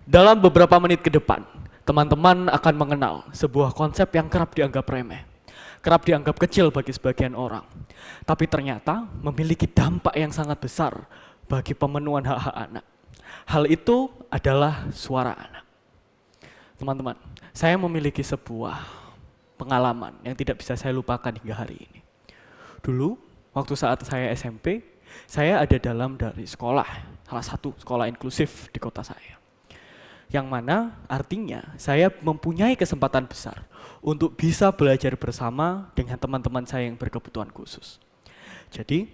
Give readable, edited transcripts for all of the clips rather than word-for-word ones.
Dalam beberapa menit ke depan, teman-teman akan mengenal sebuah konsep yang kerap dianggap remeh, kerap dianggap kecil bagi sebagian orang, tapi ternyata memiliki dampak yang sangat besar bagi pemenuhan hak-hak anak. Hal itu adalah suara anak. Teman-teman, saya memiliki sebuah pengalaman yang tidak bisa saya lupakan hingga hari ini. Dulu, waktu saat saya SMP, saya ada dalam dari sekolah, salah satu sekolah inklusif di kota saya. Yang mana artinya saya mempunyai kesempatan besar untuk bisa belajar bersama dengan teman-teman saya yang berkebutuhan khusus. Jadi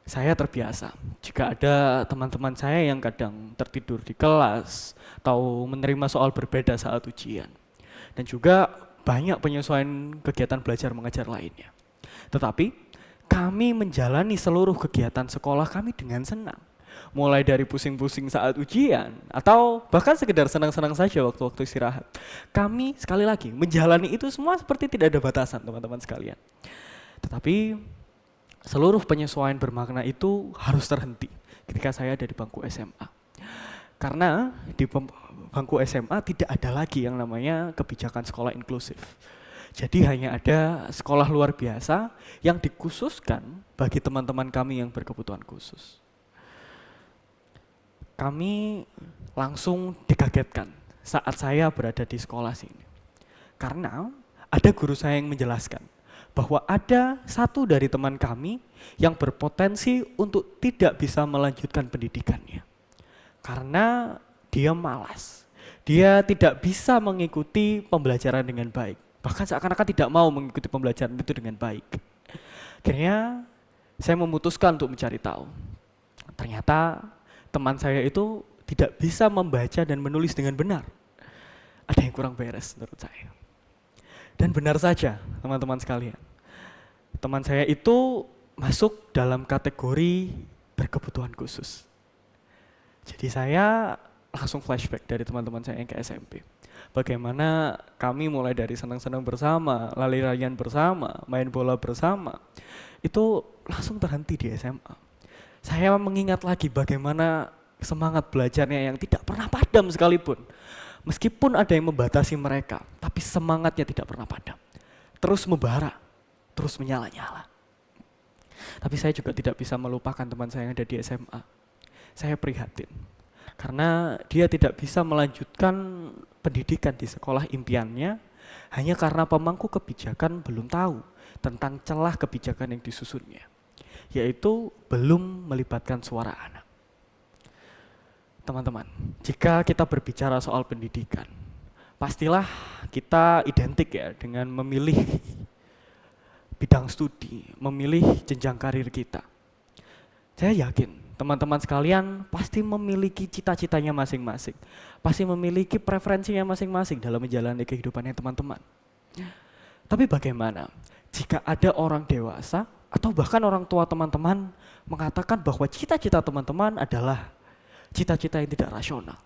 saya terbiasa jika ada teman-teman saya yang kadang tertidur di kelas atau menerima soal berbeda saat ujian. Dan juga banyak penyesuaian kegiatan belajar mengajar lainnya. Tetapi kami menjalani seluruh kegiatan sekolah kami dengan senang. Mulai dari pusing-pusing saat ujian atau bahkan sekedar senang-senang saja waktu-waktu istirahat. Kami sekali lagi menjalani itu semua seperti tidak ada batasan, teman-teman sekalian. Tetapi seluruh penyesuaian bermakna itu harus terhenti ketika saya ada di bangku SMA. Karena di bangku SMA tidak ada lagi yang namanya kebijakan sekolah inklusif. Jadi hanya ada sekolah luar biasa yang dikhususkan bagi teman-teman kami yang berkebutuhan khusus. Kami langsung dikagetkan saat saya berada di sekolah sini. Karena ada guru saya yang menjelaskan bahwa ada satu dari teman kami yang berpotensi untuk tidak bisa melanjutkan pendidikannya. Karena dia malas, dia tidak bisa mengikuti pembelajaran dengan baik. Bahkan seakan-akan tidak mau mengikuti pembelajaran itu dengan baik. Akhirnya saya memutuskan untuk mencari tahu. Ternyata teman saya itu tidak bisa membaca dan menulis dengan benar. Ada yang kurang beres menurut saya. Dan benar saja teman-teman sekalian. Teman saya itu masuk dalam kategori berkebutuhan khusus. Jadi saya langsung flashback dari teman-teman saya yang ke SMP. Bagaimana kami mulai dari senang-senang bersama, lari-larian bersama, main bola bersama, itu langsung terhenti di SMA. Saya mengingat lagi bagaimana semangat belajarnya yang tidak pernah padam sekalipun. Meskipun ada yang membatasi mereka, tapi semangatnya tidak pernah padam. Terus membara, terus menyala-nyala. Tapi saya juga tidak bisa melupakan teman saya yang ada di SMA. Saya prihatin, karena dia tidak bisa melanjutkan pendidikan di sekolah impiannya hanya karena pemangku kebijakan belum tahu tentang celah kebijakan yang disusunnya, yaitu belum melibatkan suara anak. Teman-teman, jika kita berbicara soal pendidikan, pastilah kita identik ya dengan memilih bidang studi, memilih jenjang karir kita. Saya yakin teman-teman sekalian pasti memiliki cita-citanya masing-masing, pasti memiliki preferensinya masing-masing dalam menjalani kehidupannya teman-teman. Tapi bagaimana jika ada orang dewasa atau bahkan orang tua teman-teman mengatakan bahwa cita-cita teman-teman adalah cita-cita yang tidak rasional?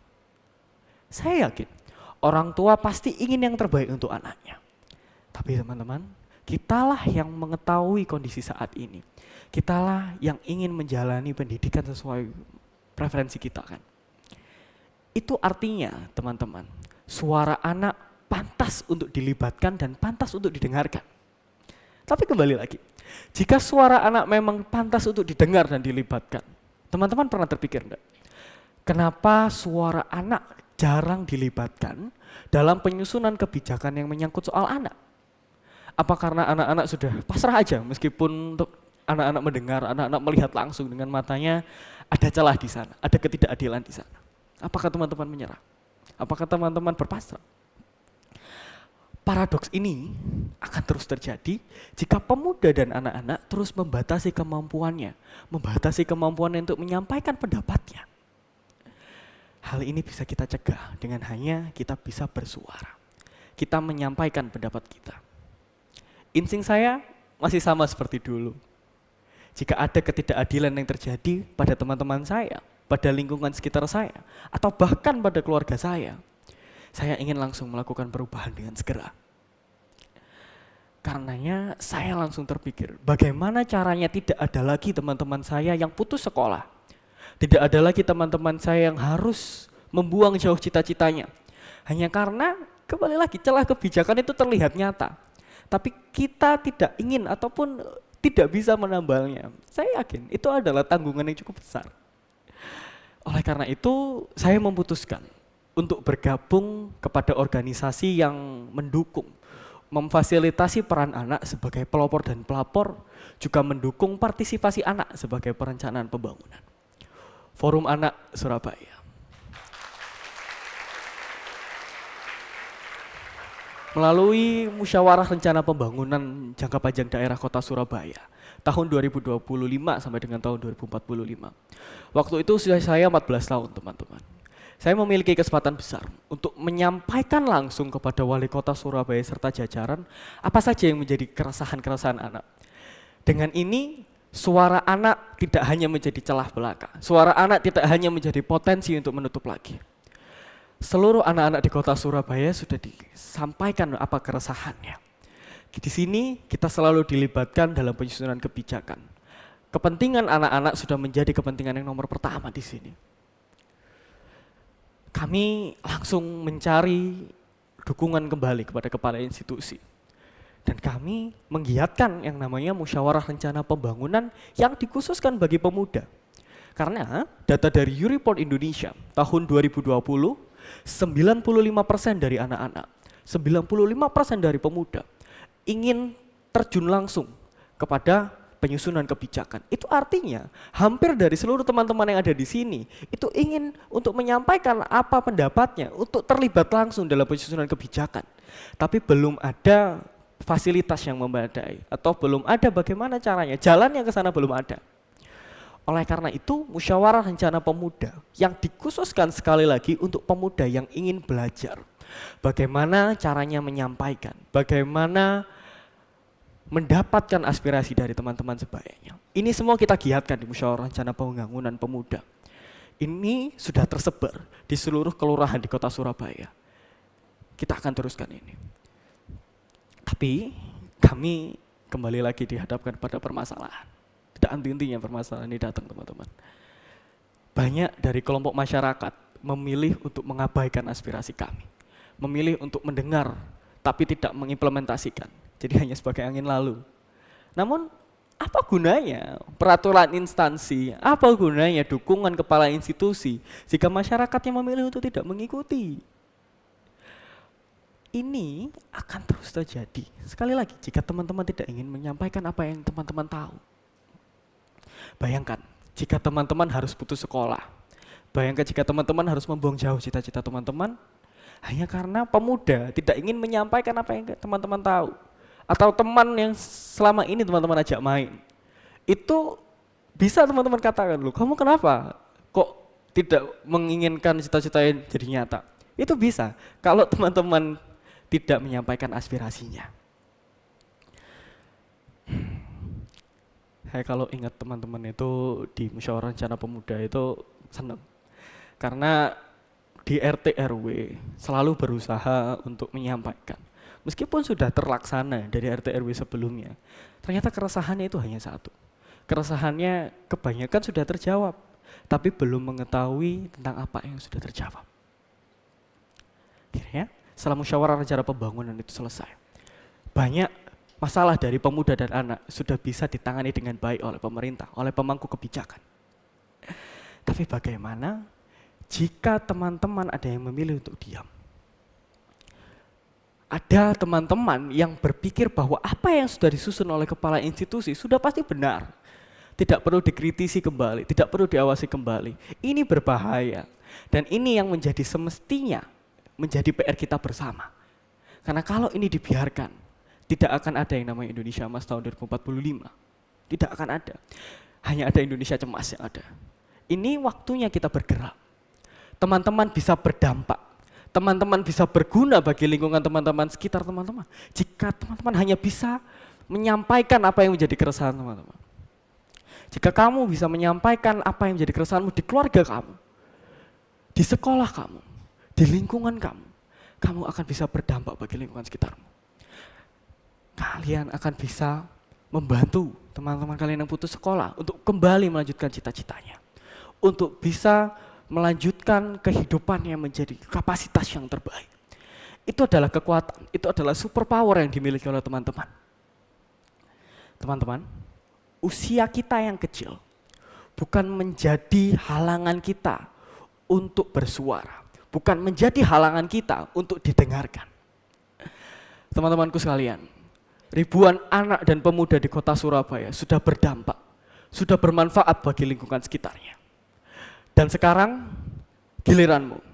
Saya yakin orang tua pasti ingin yang terbaik untuk anaknya. Tapi teman-teman, kitalah yang mengetahui kondisi saat ini. Kitalah yang ingin menjalani pendidikan sesuai preferensi kita kan. Itu artinya teman-teman, suara anak pantas untuk dilibatkan dan pantas untuk didengarkan. Tapi kembali lagi, jika suara anak memang pantas untuk didengar dan dilibatkan, teman-teman pernah terpikir enggak? Kenapa suara anak jarang dilibatkan dalam penyusunan kebijakan yang menyangkut soal anak? Apa karena anak-anak sudah pasrah aja meskipun untuk anak-anak mendengar, anak-anak melihat langsung dengan matanya ada celah di sana, ada ketidakadilan di sana? Apakah teman-teman menyerah? Apakah teman-teman berpasrah? Paradoks ini akan terus terjadi jika pemuda dan anak-anak terus membatasi kemampuannya untuk menyampaikan pendapatnya. Hal ini bisa kita cegah dengan hanya kita bisa bersuara. Kita menyampaikan pendapat kita. Insting saya masih sama seperti dulu. Jika ada ketidakadilan yang terjadi pada teman-teman saya, pada lingkungan sekitar saya, atau bahkan pada keluarga saya ingin langsung melakukan perubahan dengan segera. Karenanya saya langsung terpikir, bagaimana caranya tidak ada lagi teman-teman saya yang putus sekolah. Tidak ada lagi teman-teman saya yang harus membuang jauh cita-citanya. Hanya karena kembali lagi celah kebijakan itu terlihat nyata. Tapi kita tidak ingin ataupun tidak bisa menambalnya. Saya yakin itu adalah tanggungan yang cukup besar. Oleh karena itu, saya memutuskan untuk bergabung kepada organisasi yang mendukung, memfasilitasi peran anak sebagai pelopor dan pelapor, juga mendukung partisipasi anak sebagai perencanaan pembangunan. Forum Anak Surabaya. Melalui Musyawarah Rencana Pembangunan Jangka Panjang Daerah Kota Surabaya tahun 2025 sampai dengan tahun 2045. Waktu itu sudah saya 14 tahun, teman-teman. Saya memiliki kesempatan besar untuk menyampaikan langsung kepada Wali Kota Surabaya serta jajaran apa saja yang menjadi keresahan-keresahan anak. Dengan ini, suara anak tidak hanya menjadi celah belaka. Suara anak tidak hanya menjadi potensi untuk menutup lagi. Seluruh anak-anak di kota Surabaya sudah disampaikan apa keresahannya. Di sini kita selalu dilibatkan dalam penyusunan kebijakan. Kepentingan anak-anak sudah menjadi kepentingan yang nomor pertama di sini. Kami langsung mencari dukungan kembali kepada kepala institusi. Dan kami menggiatkan yang namanya Musyawarah Rencana Pembangunan yang dikhususkan bagi pemuda. Karena data dari Eureport Indonesia tahun 2020, 95% dari anak-anak, 95% dari pemuda ingin terjun langsung kepada penyusunan kebijakan. Itu artinya hampir dari seluruh teman-teman yang ada di sini itu ingin untuk menyampaikan apa pendapatnya, untuk terlibat langsung dalam penyusunan kebijakan. Tapi belum ada fasilitas yang memadai atau belum ada bagaimana caranya, jalannya ke sana belum ada. Oleh karena itu, Musyawarah Rencana Pemuda yang dikhususkan sekali lagi untuk pemuda yang ingin belajar. Bagaimana caranya menyampaikan, bagaimana mendapatkan aspirasi dari teman-teman sebayanya. Ini semua kita giatkan di Musyawarah Rencana Pembangunan Pemuda. Ini sudah tersebar di seluruh kelurahan di kota Surabaya. Kita akan teruskan ini. Tapi kami kembali lagi dihadapkan pada permasalahan. Tidak henti-hentinya permasalahan ini datang, teman-teman. Banyak dari kelompok masyarakat memilih untuk mengabaikan aspirasi kami. Memilih untuk mendengar, tapi tidak mengimplementasikan. Jadi hanya sebagai angin lalu. Namun, apa gunanya peraturan instansi, apa gunanya dukungan kepala institusi, jika masyarakatnya memilih untuk tidak mengikuti? Ini akan terus terjadi. Sekali lagi, jika teman-teman tidak ingin menyampaikan apa yang teman-teman tahu. Bayangkan, jika teman-teman harus putus sekolah. Bayangkan jika teman-teman harus membuang jauh cita-cita teman-teman, hanya karena pemuda tidak ingin menyampaikan apa yang teman-teman tahu. Atau teman yang selama ini teman-teman ajak main. Itu bisa teman-teman katakan, loh kamu kenapa kok tidak menginginkan cita-cita yang jadi nyata? Itu bisa, kalau teman-teman tidak menyampaikan aspirasinya. Saya kalau ingat teman-teman itu di Musyawarah Rencana Pemuda itu senang. Karena di RT RW selalu berusaha untuk menyampaikan. Meskipun sudah terlaksana dari RT RW sebelumnya, ternyata keresahannya itu hanya satu. Keresahannya kebanyakan sudah terjawab, tapi belum mengetahui tentang apa yang sudah terjawab. Akhirnya setelah Musyawarah Rencana Pembangunan itu selesai, banyak masalah dari pemuda dan anak sudah bisa ditangani dengan baik oleh pemerintah, oleh pemangku kebijakan. Tapi bagaimana jika teman-teman ada yang memilih untuk diam? Ada teman-teman yang berpikir bahwa apa yang sudah disusun oleh kepala institusi sudah pasti benar. Tidak perlu dikritisi kembali, tidak perlu diawasi kembali. Ini berbahaya. Dan ini yang menjadi semestinya menjadi PR kita bersama. Karena kalau ini dibiarkan, tidak akan ada yang namanya Indonesia Emas tahun 2045. Tidak akan ada. Hanya ada Indonesia Cemas yang ada. Ini waktunya kita bergerak. Teman-teman bisa berdampak. Teman-teman bisa berguna bagi lingkungan teman-teman sekitar teman-teman. Jika teman-teman hanya bisa menyampaikan apa yang menjadi keresahan teman-teman. Jika kamu bisa menyampaikan apa yang menjadi keresahanmu di keluarga kamu, di sekolah kamu, di lingkungan kamu, kamu akan bisa berdampak bagi lingkungan sekitarmu. Kalian akan bisa membantu teman-teman kalian yang putus sekolah untuk kembali melanjutkan cita-citanya. Untuk bisa melanjutkan kehidupannya menjadi kapasitas yang terbaik. Itu adalah kekuatan, itu adalah superpower yang dimiliki oleh teman-teman. Teman-teman, usia kita yang kecil bukan menjadi halangan kita untuk bersuara, bukan menjadi halangan kita untuk didengarkan. Teman-temanku sekalian, ribuan anak dan pemuda di kota Surabaya sudah berdampak, sudah bermanfaat bagi lingkungan sekitarnya. Dan sekarang giliranmu.